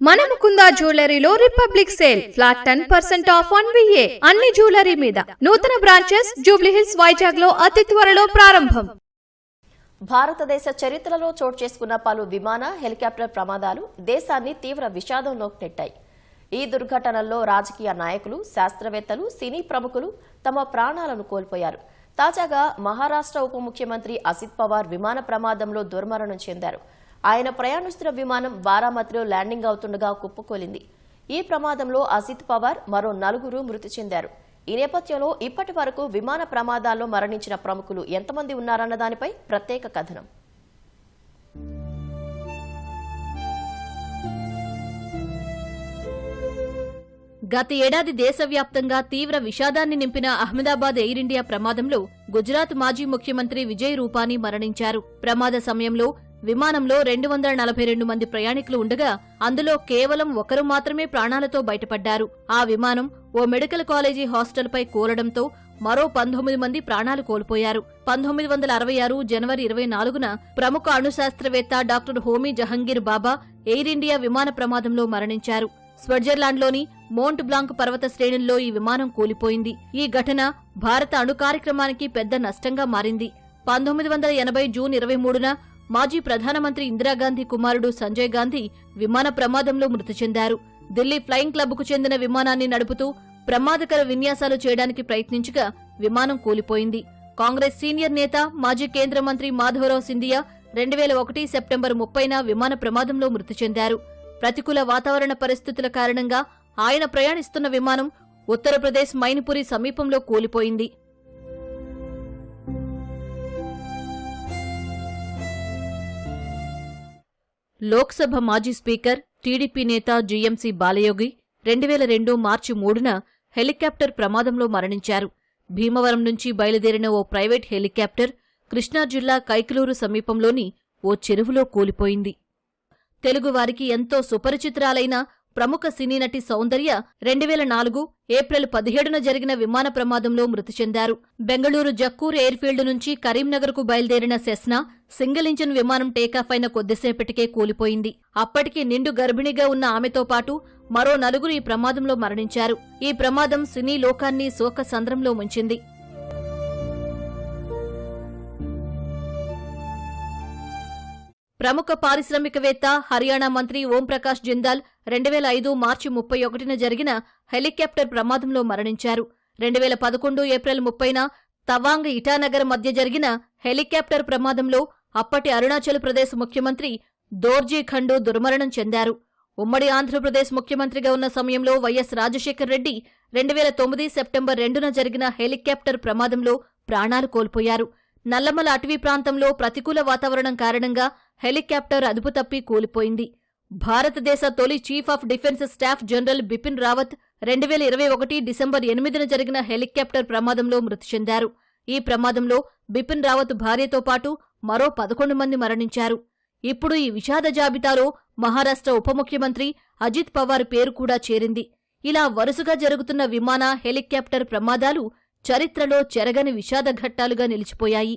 మన ముకుంద జ్యువెలరీలో republic sale flat 10% off on VA అన్ని జ్యువెలరీ మీద నూతన బ్రాంచెస్ జూబ్లీ హిల్స్ వైజాగ్ లో అతి త్వరలో ప్రారంభం. భారతదేశ చరిత్రలో చోటు చేసుకున్న పలు విమాన హెలికాప్టర్ ప్రమాదాలు దేశాన్ని తీవ్ర విషాదంలోకి నెట్టాయి. ఈ దుర్ఘటనల్లో రాజకీయ నాయకులు, శాస్త్రవేత్తలు, సినీ ప్రముఖులు తమ ప్రాణాలను కోల్పోయారు. తాజాగా మహారాష్ట్ర ఉప ముఖ్యమంత్రి అజిత్ పవార్ విమాన ప్రమాదంలో దుర్మరణం చెందారు. ఆయన ప్రయాణిస్తున్న విమానం బారామతిలో ల్యాండింగ్ అవుతుండగా కుప్పకూలింది. ఈ ప్రమాదంలో అజిత్ పవార్ మరో 4 మృతి చెందారు. ఈ నేపథ్యంలో ఇప్పటి వరకు విమాన ప్రమాదాల్లో మరణించిన ప్రముఖులు ఎంతమంది ఉన్నారన్న దానిపై ప్రత్యేక కథనం. గత ఏడాది దేశవ్యాప్తంగా తీవ్ర విషాదాన్ని నింపిన అహ్మదాబాద్ ఎయిర్ ఇండియా ప్రమాదంలో గుజరాత్ మాజీ ముఖ్యమంత్రి విజయ్ రూపానీ మరణించారు. ప్రమాద సమయంలో విమానంలో 242 మంది ప్రయాణికులు ఉండగా అందులో కేవలం 1 మాత్రమే ప్రాణాలతో బయటపడ్డారు. ఆ విమానం ఓ మెడికల్ కాలేజీ హాస్టల్పై కూలడంతో మరో 19 మంది ప్రాణాలు కోల్పోయారు. 1966 జనవరి 24న ప్రముఖ అణుశాస్త్రవేత్త డాక్టర్ హోమీ జహంగీర్ బాబా ఎయిర్ ఇండియా విమాన ప్రమాదంలో మరణించారు. స్విట్జర్లాండ్లోని మోంట్ బ్లాంక్ పర్వత శ్రేణుల్లో ఈ విమానం కూలిపోయింది. ఈ ఘటన భారత అణు కార్యక్రమానికి పెద్ద నష్టంగా మారింది. 1980 జూన్ 23న మాజీ ప్రధానమంత్రి ఇందిరాగాంధీ కుమారుడు సంజయ్ గాంధీ విమాన ప్రమాదంలో మృతి చెందారు. ఢిల్లీ ఫ్లయింగ్ క్లబ్కు చెందిన విమానాన్ని నడుపుతూ ప్రమాదకర విన్యాసాలు చేయడానికి ప్రయత్నించగా విమానం కూలిపోయింది. కాంగ్రెస్ సీనియర్ నేత, మాజీ కేంద్ర మంత్రి మాధవరావు సింధియా 2001 సెప్టెంబర్ 30న విమాన ప్రమాదంలో మృతి చెందారు. ప్రతికూల వాతావరణ పరిస్థితుల కారణంగా ఆయన ప్రయాణిస్తున్న విమానం ఉత్తరప్రదేశ్ మైన్పురి సమీపంలో కూలిపోయింది. లోక్సభ మాజీ స్పీకర్, టీడీపీ నేత జీఎంసీ బాలయోగి 2002 మార్చి 3న హెలికాప్టర్ ప్రమాదంలో మరణించారు. భీమవరం నుంచి బయలుదేరిన ఓ ప్రైవేట్ హెలికాప్టర్ కృష్ణా జిల్లా కైకలూరు సమీపంలోని ఓ చెరువులో కూలిపోయింది. తెలుగువారికి ఎంతో సుపరిచితురాలైన ప్రముఖ సినీ నటి సౌందర్య 2004 ఏప్రిల్ 17న జరిగిన విమాన ప్రమాదంలో మృతి చెందారు. బెంగళూరు జక్కూర్ ఎయిర్ఫీల్డ్ నుంచి కరీంనగర్కు బయలుదేరిన సెస్నా సింగిల్ ఇంజిన్ విమానం టేకాఫ్ అయిన కొద్దిసేపటికే కూలిపోయింది. అప్పటికి నిండు గర్భిణిగా ఉన్న ఆమెతో పాటు మరో 4 ఈ ప్రమాదంలో మరణించారు. ఈ ప్రమాదం సినీ లోకాన్ని శోకసంద్రంలో ముంచింది. ప్రముఖ పారిశ్రామికవేత్త, హర్యానా మంత్రి ఓంప్రకాష్ జిందాల్ 2005 మార్చి 31న జరిగిన హెలికాప్టర్ ప్రమాదంలో మరణించారు. 2011 ఏప్రిల్ 30న తవాంగ్ ఇటానగర్ మధ్య జరిగిన హెలికాప్టర్ ప్రమాదంలో అప్పటి అరుణాచల్ ప్రదేశ్ ముఖ్యమంత్రి దోర్జీ ఖండు దుర్మరణం చెందారు. ఉమ్మడి ఆంధ్రప్రదేశ్ ముఖ్యమంత్రిగా ఉన్న సమయంలో వైఎస్ రాజశేఖర్ రెడ్డి 2009 సెప్టెంబర్ 2న జరిగిన హెలికాప్టర్ ప్రమాదంలో ప్రాణాలు కోల్పోయారు. నల్లమల అటవీ ప్రాంతంలో ప్రతికూల వాతావరణం కారణంగా హెలికాప్టర్ అదుపు తప్పి కూలిపోయింది. భారతదేశ తొలి chief of defence staff general Bipin Rawat 2021 December 8న జరిగిన హెలికాప్టర్ ప్రమాదంలో మృతి చెందారు. ఈ ప్రమాదంలో బిపిన్ రావత్ భార్యతో పాటు మరో 11 మంది మరణించారు. ఇప్పుడు ఈ విషాద జాబితాలో మహారాష్ట్ర ఉప ముఖ్యమంత్రి అజిత్ పవార్ పేరు కూడా చేరింది. ఇలా వరుసగా జరుగుతున్న విమాన, హెలికాప్టర్ ప్రమాదాలు చరిత్రలో చెరగని విషాద ఘట్టాలుగా నిలిచిపోయాయి.